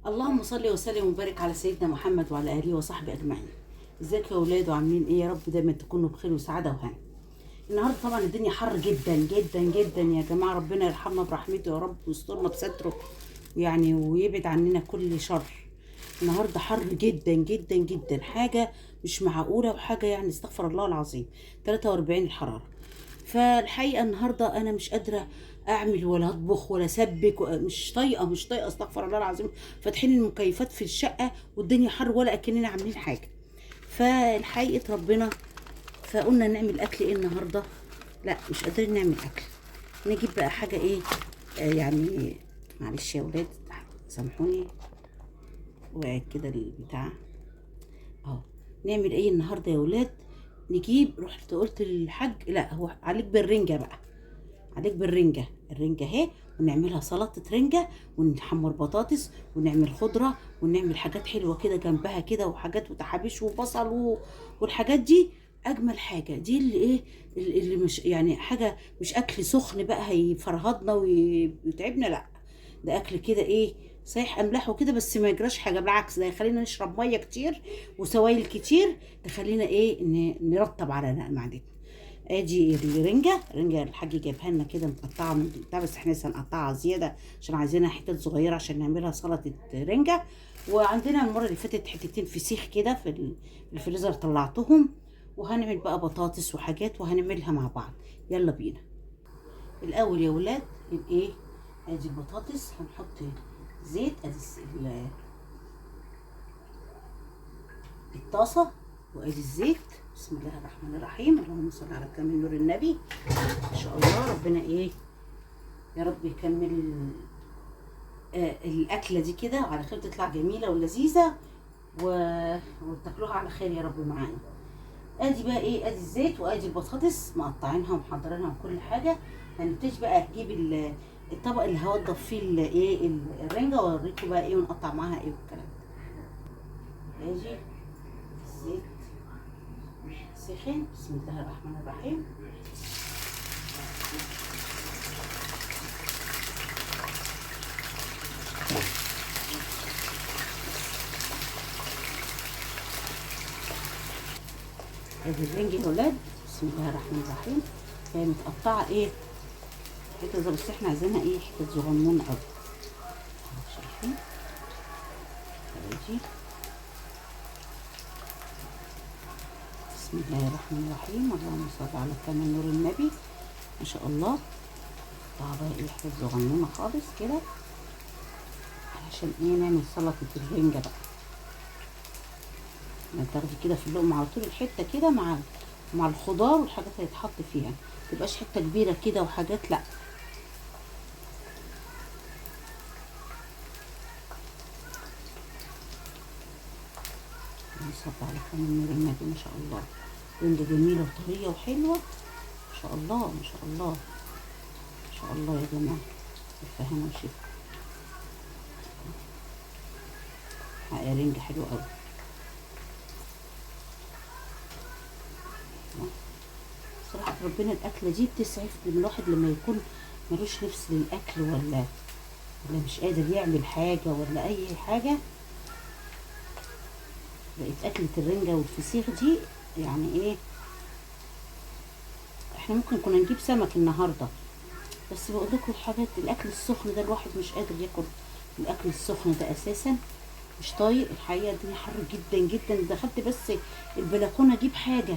اللهم صل وسلم وبارك على سيدنا محمد وعلى اله وصحبه اجمعين. ازيك يا اولاد وعاملين ايه؟ يا رب دايما تكونوا بخير وسعاده وهنا. النهارده طبعا الدنيا حر جدا جدا جدا يا جماعه، ربنا يرحمنا برحمته يا رب ويسترنا بستره يعني ويبعد عننا كل شر. النهارده حر جدا جدا جدا، حاجه مش معقوله وحاجه يعني استغفر الله العظيم. 43 الحراره. فالحقيقه النهارده انا مش قادره اعمل ولا اطبخ ولا اسبك مش طايقه استغفر الله العظيم. فاتحين المكيفات في الشقه والدنيا حر ولا اكننا عاملين حاجه. فالحقيقه ربنا فقلنا نعمل اكل ايه النهارده؟ لا مش قادرين نعمل اكل. نجيب بقى حاجه ايه؟ يعني معلش يا ولاد سامحوني، وقعت كده البتاع اهو. نعمل ايه النهارده يا ولاد؟ نجيب، رحت قلت للحاج لا هو عليك بالرنجه بقى، عليك بالرنجه، الرنجه اهي، ونعملها سلطه رنجه، ونحمر بطاطس، ونعمل خضره، ونعمل حاجات حلوه كده جنبها كده، وحاجات وتحابيش وبصل والحاجات دي اجمل حاجه دي اللي ايه، اللي مش يعني حاجه مش اكل سخن بقى هيفرهدنا ويتعبنا، لا ده اكل كده ايه، صحيح املاح وكده بس ما يجراش حاجه، بالعكس ده يخلينا نشرب ميه كتير وسوائل كتير تخلينا ايه نرطب على معدتنا. ادي الرنجه الحاج جايبها لنا كده متقطعه من بتاع، بس احنا لسه هنقطعها زياده عشان عايزينها حتت صغيره عشان نعملها سلطه رنجه. وعندنا المره اللي فاتت حتتين فسيخ كده في الفريزر طلعتهم، وهنعمل بقى بطاطس وحاجات وهنعملها مع بعض. يلا بينا. الاول يا ولاد الايه، ادي البطاطس هنحط زيت، ادي الطاسه، وادي الزيت. بسم الله الرحمن الرحيم، اللهم صل على كامل نور النبي. ما شاء الله ربنا ايه يا رب يكمل الاكله دي كده على خير، تطلع جميله ولذيذه وتاكلوها على خير يا رب معانا. ادي بقى ايه، ادي الزيت وادي البطاطس مقطعينها ومحضرينها وكل حاجه. هنبتدي بقى اجيب الطبق اللي هوضب فيه الايه الرنجه، واوريكم بقى ايه ونقطع معاها ايه والكلام ده. ادي الزيت سخن، بسم الله الرحمن الرحيم. ادي الرنجة يا ولاد، بسم الله الرحمن الرحيم. هي متقطعة ايه حتت، بس احنا عايزينها ايه حتت صغنونة اوي. شايفين؟ ادي بسم الله الرحمن الرحيم، اللهم صل على كامل نور النبي. ما شاء الله. قطعها بقى ايه حتت صغنونة خالص كده علشان ايه نعمل سلطة الرنجة بقى. تاخدي كده في اللقمة على طول الحتة كده مع الخضار والحاجات اللي هيتحط فيها، متبقاش حتة كبيرة كده وحاجات لا. صب على كامل نور النبي. ما شاء الله رنجة جميلة وطرية وحلوة، ما شاء الله ما شاء الله ما شاء الله يا جماعة. الفهنا وشفا. يا رنجة حلوة قوي. صراحة ربنا الأكلة دي بتسعف الواحد لما يكون ملوش نفس للأكل ولا مش قادر يعمل حاجة ولا أي حاجة. بقت أكلة الرنجة والفسيخ دي يعني إيه، إحنا ممكن كنا نجيب سمك النهاردة، بس بقول لكم الحاجات الأكل السخن ده الواحد مش قادر ياكل الأكل السخن ده أساسا، مش طايق الحقيقة. الدنيا حر جدا جدا. دخلت بس البلكونة أجيب حاجة،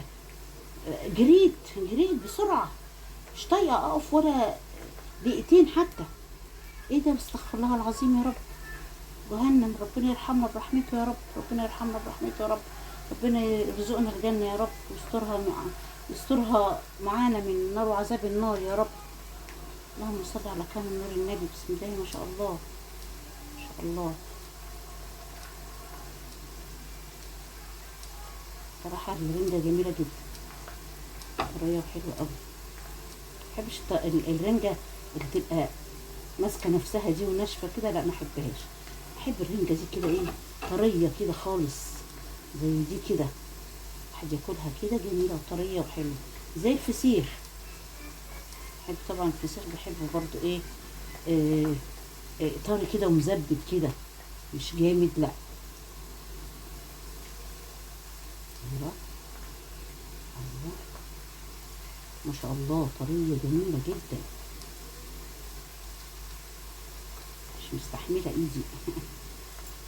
جريت بسرعة، مش طايقة أقف ولا دقيقتين حتى. ايه ده، استغفر الله العظيم يا رب. جهنم، ربنا يرحمنا برحمته يا رب، ربنا يرحمنا برحمته يا رب، ربنا يرزقنا الجنة يا رب، يسترها معانا من نار وعذاب النار يا رب. اللهم صل على كامل نور النبي. بسم الله ما شاء الله ما شاء الله. صراحة الرنجة جميلة جدا، طرية وحلوة قوي. محبش الرنجة اللي تبقى ماسكة نفسها دي وناشفة كده، لا ما احبهاش. احب الرنجة دي كده ايه، طرية كده خالص زي دي كده، واحد ياكلها كده جميلة وطرية وحلوة زي الفسيخ. بحب طبعا الفسيخ، بحبه برضو ايه، طري كده ومزبد كده. مش جامد لا. ايوه ايوه، ما شاء الله طريه جميله جدا، مش مستحمله ايدي.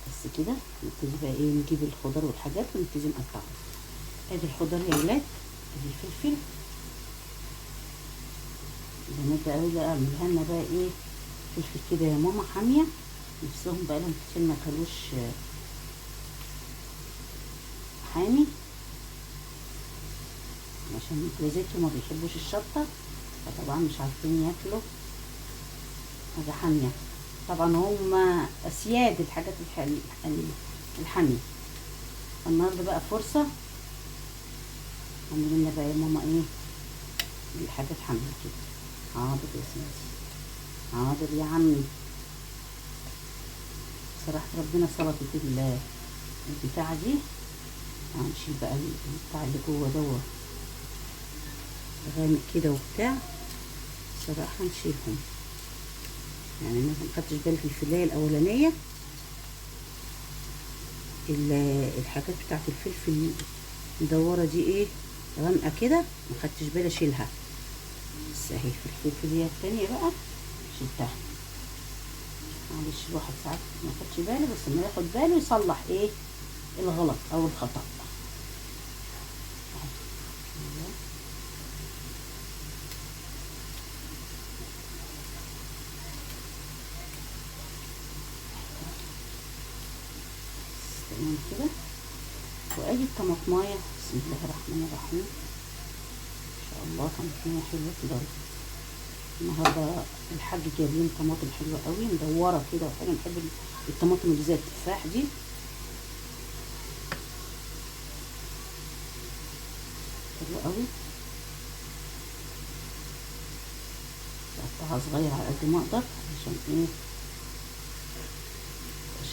بس كده نبتدي بقى ايه، نجيب الخضار والحاجات ونبتدي نقطعها. ادي الخضار يا ولاد، ادي الفلفل. البنات بقى اقول اعملها لنا بقى ايه، فلفل كده يا ماما حاميه، نفسهم بقى لهم كتير ما كلوش حامي، عشان جوزتهم ما بيحبوش الشطه، فطبعا مش عارفين ياكلوا حاجه حاميه. طبعا هم اسياد الحاجات الحاميه. النهارده بقى فرصه اعمل لنا بقى يا ماما ايه الحاجات حاميه كده. حاضر يا سيدي، حاضر يا عمي. صراحه ربنا سلطت البتاعه دي. هنشيل بقى البتاع اللي جوه دوت غامق كده وبتاع، صراحه نشيلهم. يعني انا مخدتش بالي في الفلايه الاولانيه الحاجات بتاعت الفلفل المدوره دي ايه غامقه كده، مخدتش بالي اشيلها. بس اهي في الفلفليه التانيه بقى شلتها. معلش الواحد ساعات ما ياخدش باله، بس لما ياخد باله يصلح ايه الغلط او الخطأ. تمام كده. وادي الطماطمايه، بسم الله الرحمن الرحيم. ان شاء الله طماطمايه حلوه كده. النهارده الحاج جايبين طماطم حلوه قوي مدوره كده وحلوه، نحب الطماطم اللي زي التفاح دي. حلوه قوي، بقطعها صغير على قد ما اقدر عشان ايه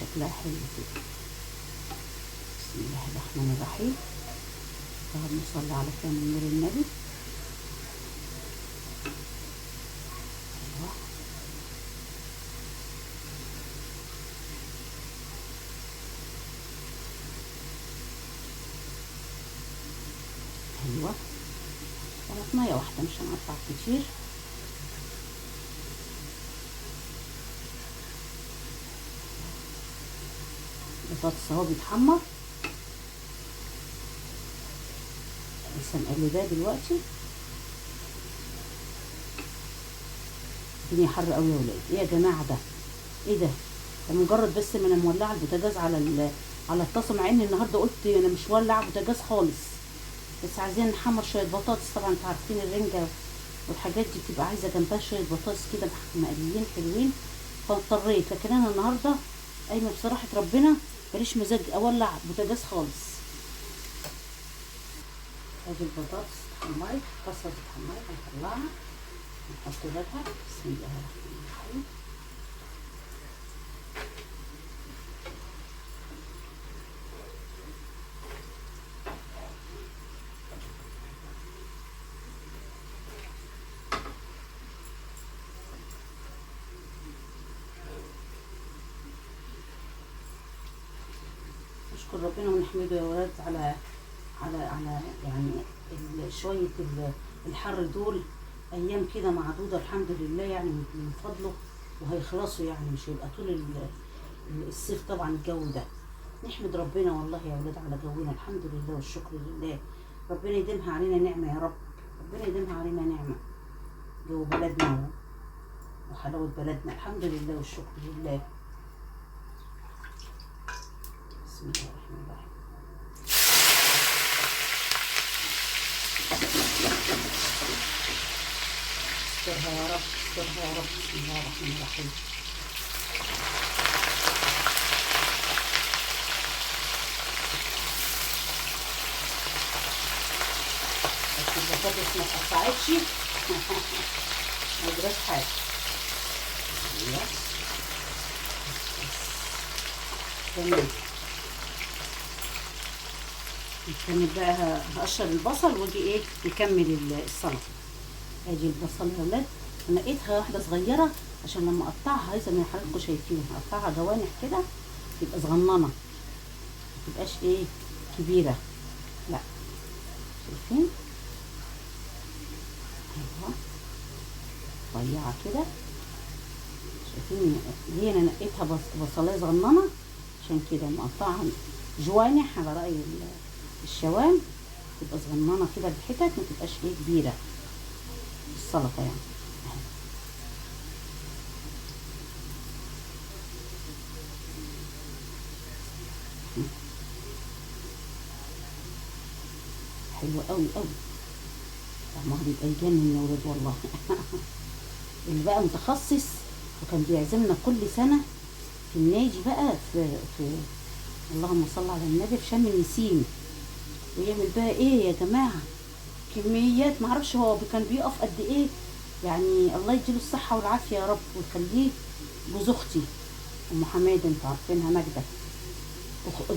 شكلها حلو كده. بسم الله الرحمن الرحيم. اللهم صل على كامل نور النبي. ايوه طماطمية واحدة مش هنقطع كتير. البطاطس اهو بيتحمر، لسه مقلباه دلوقتي. الدنيا حر قوي يا ولاد. ايه يا جماعه ده؟ ايه ده؟ ده مجرد بس ما انا مولعه البوتاجاز على الطاسه، مع ان النهارده قلت انا مش مولعه بوتاجاز خالص، بس عايزين نحمر شويه بطاطس. طبعا انتوا عارفين الرنجه والحاجات دي بتبقى عايزه جنبها شويه بطاطس كده مقليين حلوين، فاضطريت. لكن انا النهارده قايمه بصراحه ربنا ماليش مزاج اولع بوتاجاز خالص. ادي البطاطس اتحمرت، البصل اتحمرت، هنطلعها نحط لها. بسم الله الرحمن الرحيم. نشكر ربنا ونحمده يا ولاد على يعني شويه الحر دول، ايام كده معدوده الحمد لله يعني من فضله، وهيخلصوا يعني مش هيبقى طول الصيف طبعا الجو ده. نحمد ربنا والله يا ولاد على جونا، الحمد لله والشكر لله. ربنا يديمها علينا نعمه يا رب، ربنا يديمها علينا نعمه. جو بلدنا وحلاوه بلدنا، الحمد لله والشكر لله. بسم الله الرحمن الرحيم. استرها يا رب، استرها يا رب. بسم الله الرحمن الرحيم. بس البطاطس ما اتقطعتش ما يجراش حاجه. ايوه تمام. نكمل بقى، هقشر البصل واجي ايه نكمل السلطه. ادي البصل يا ولاد، نقيتها واحده صغيره عشان لما اقطعها زي ما حضراتكم شايفين هقطعها جوانح كده تبقى صغننه، ما تبقاش ايه كبيره، لا. شايفين؟ ايوه رفيعه كده. شايفين هي انا نقيتها بصلايه صغننه، عشان كده مقطعها جوانح على رأي الشوام، تبقى صغننه كده بحتت، ما تبقاش ايه كبيره السلطه يعني. حلوه قوي قوي، طعمها بيبقى يجنن يا ولاد والله. اللي بقى متخصص وكان بيعزمنا كل سنه في النادي بقى في اللهم صل على النبي في شم النسيم، ويعمل بقى ايه يا جماعه كميات، معرفش هو كان بيقف قد ايه يعني. الله يديله الصحه والعافيه يا رب ويخليه. جوز اختي ام حماد انتوا عارفينها، ماجده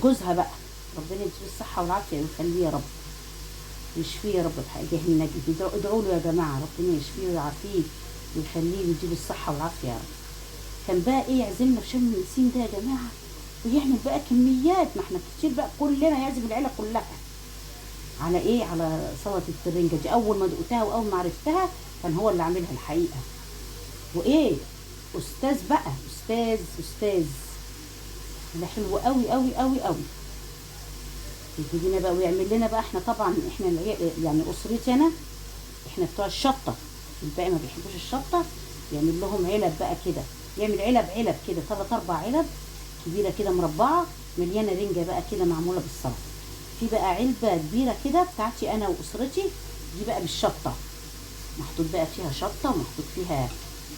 جوزها بقى، ربنا يديله الصحه والعافيه ويخليه يا رب، يشفيه يا رب بحق جاه النبي. ادعوا له يا جماعه ربنا يشفيه ويعافيه ويخليه ويديله الصحه والعافيه يا رب. كان بقى ايه يعزمنا في شم النسيم ده يا جماعه، ويعمل بقى كميات، ما احنا كتير بقى كلنا يعزم العيله كلها على ايه، على سلطه الرنجه دي. اول ما دقتها واول ما عرفتها كان هو اللي عاملها الحقيقه، وايه استاذ بقى، استاذ ده حلو قوي قوي قوي قوي. يجيب لنا بقى ويعمل لنا بقى، احنا طبعا احنا يعني اسرتي انا احنا بتوع الشطه، الباقي ما بيحبوش الشطه، يعمل لهم علب بقى كده، يعمل علب كده 3 4 علب كبيره كده مربعه مليانه رنجه بقى كده معموله بالسلطه. في بقى علبه كبيره كده بتاعتي انا واسرتي، دي بقى بالشطه، محطوط بقى فيها شطه ومحطوط فيها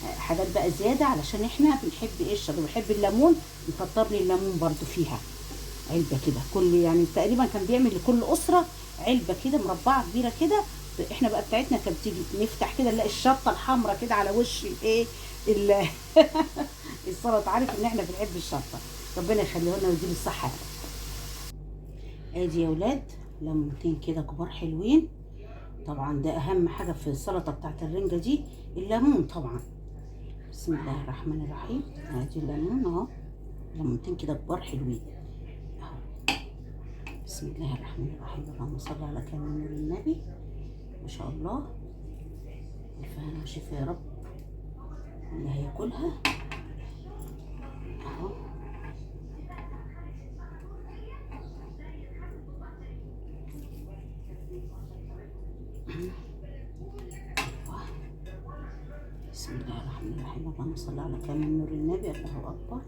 حاجات بقى زياده، علشان احنا بنحب ايه الشطه، بنحب الليمون، نكتر لي الليمون برده فيها. علبه كده كل يعني تقريبا كان بيعمل لكل اسره علبه كده مربعه كبيره كده. احنا بقى بتاعتنا كانت بتيجي نفتح كده نلاقي الشطه الحمراء كده على وش الايه السلطه. عارف ان احنا بنحب الشطه، ربنا يخليه لنا ويديله الصحه. ادي يا ولاد ليمونتين كده كبار حلوين، طبعا ده اهم حاجه في السلطه بتاعت الرنجه دي، الليمون طبعا. بسم الله الرحمن الرحيم. ادي الليمون اهو، ليمونتين كده كبار حلوين اهو. بسم الله الرحمن الرحيم، اللهم صل على كامل نور النبي، ما شاء الله. الف هنا وشفا يا رب اللي هياكلها اهو. بسم الله الرحمن الرحيم، اللهم صل على كامل نور النبي، الله اكبر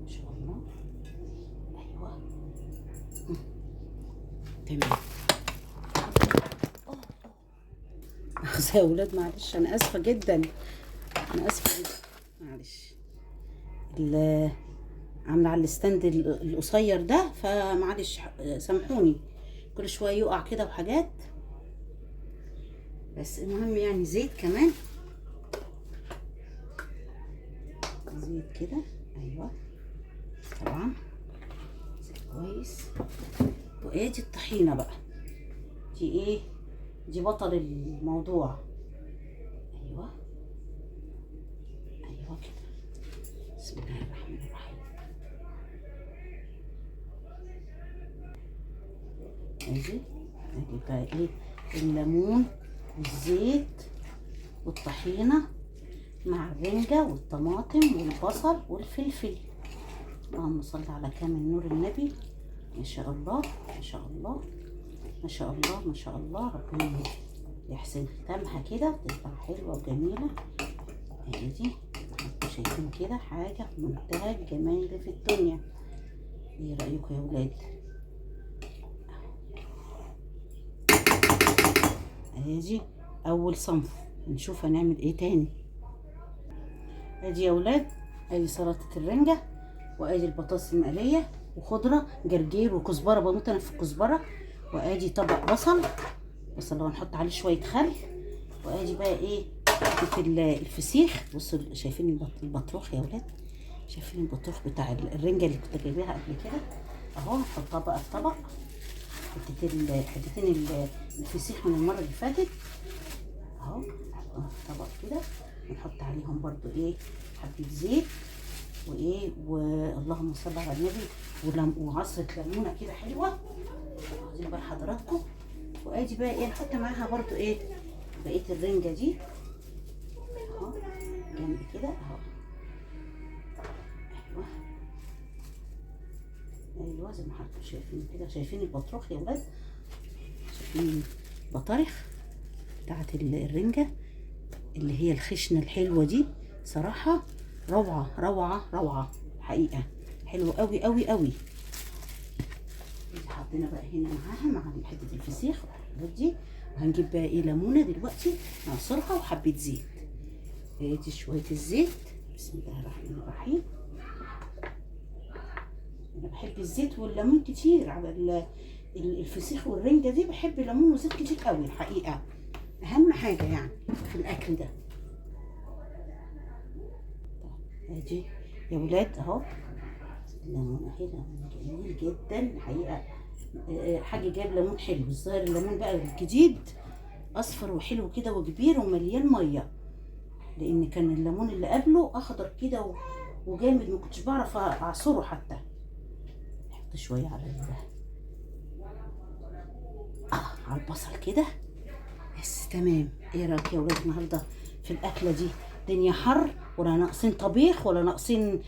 ما شاء الله. ايوه تمام. يا ولاد معلش انا اسفه جدا، انا اسفه جدا معلش. عامله على الستاند القصير ده، فمعلش سامحوني كل شويه يقع كده وحاجات. بس المهم يعني زيت كمان، زيت كده ايوه طبعا زيت كويس. وادي الطحينه بقى، دي ايه، دي بطل الموضوع. ايوه ايوه كده. بسم الله الرحمن الرحيم. ادي بقى ايه، الليمون والزيت والطحينه مع الرنجه والطماطم والبصل والفلفل، اللهم صل على كامل نور النبي. ما شاء الله ما شاء الله ما شاء الله ما شاء الله، ربنا يحسن ختامها كده تطلع حلوه وجميله. ادي انتوا شايفين كده حاجه في منتهى الجمال في الدنيا. ايه رايكم يا ولاد؟ ادي اول صنف، نشوف هنعمل ايه تاني. ادي يا ولاد ادي سلطه الرنجه، وادي البطاطس المقليه وخضره جرجير وكزبره، بموت انا في الكزبره. وادي طبق بصل اللي هنحط عليه شويه خل. وادي بقى ايه في الفسيخ. بصوا شايفين البطروخ يا ولاد، شايفين البطروخ بتاع الرنجه اللي كنت جايباها قبل كده اهو. نحطها بقى في طبق، حتتين الفسيخ من المره اللي فاتت اهو، نحطها في طبق كده ونحط عليهم برضو ايه حبه زيت وايه، واللهم صل على النبي، وعصره ليمونه كده حلوه عايزين بقى حضراتكم. وادي بقى ايه نحط معاها برضو ايه بقيه الرنجه دي اهو جنب كده اهو. ايوه زي ما حضراتكم شايفين كده، شايفين البطروخ يا ولاد، شايفين البطارخ بتاعت الرنجه اللي هي الخشنه الحلوه دي، صراحه روعه روعه روعه حقيقه، حلوه قوي قوي قوي. حطينا بقى هنا معاها مع حته الفسيخ والحاجات دي. وهنجيب بقى ايه ليمونه دلوقتي نعصرها وحبه زيت. ادي شويه الزيت، بسم الله الرحمن الرحيم. انا بحب الزيت والليمون كتير على الفسيخ والرنجه دي، بحب ليمون وزيت كتير قوي الحقيقه، اهم حاجه يعني في الاكل ده. ادي يا ولاد اهو الليمون اهي، ليمون جميل جدا الحقيقه. حاجه جايب ليمون حلو، الظاهر الليمون بقى الجديد اصفر وحلو كده وكبير ومليان ميه، لان كان الليمون اللي قبله اخضر كده وجامد، ما كنتش بعرف اعصره حتى. نحط شويه على البصل كده بس تمام. ايه رايك يا ولاد النهارده في الاكله دي؟ الدنيا حر ولا ناقصين طبيخ ولا ناقصين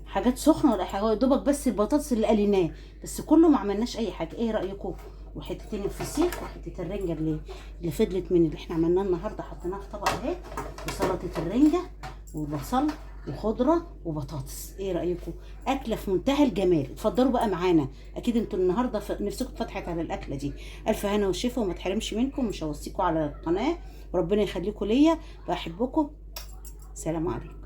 حاجات سخنه ولا حاجه، يا دوبك بس البطاطس اللي قليناه بس، كله ما عملناش اي حاجه. ايه رايكم؟ وحتتين الفسيخ وحته الرنجه اللي فضلت من اللي احنا عملناه النهارده حطيناها في طبق اهي، وسلطه الرنجه وبصل وخضره وبطاطس. ايه رايكم؟ اكله في منتهى الجمال. اتفضلوا بقى معانا، اكيد انتوا النهارده نفسكم اتفتحت على الاكله دي. الف هنا وشفا وما تحرمش منكم، مش هوصيكم على القناه وربنا يخليكم ليا، بحبكم. سلام عليكم.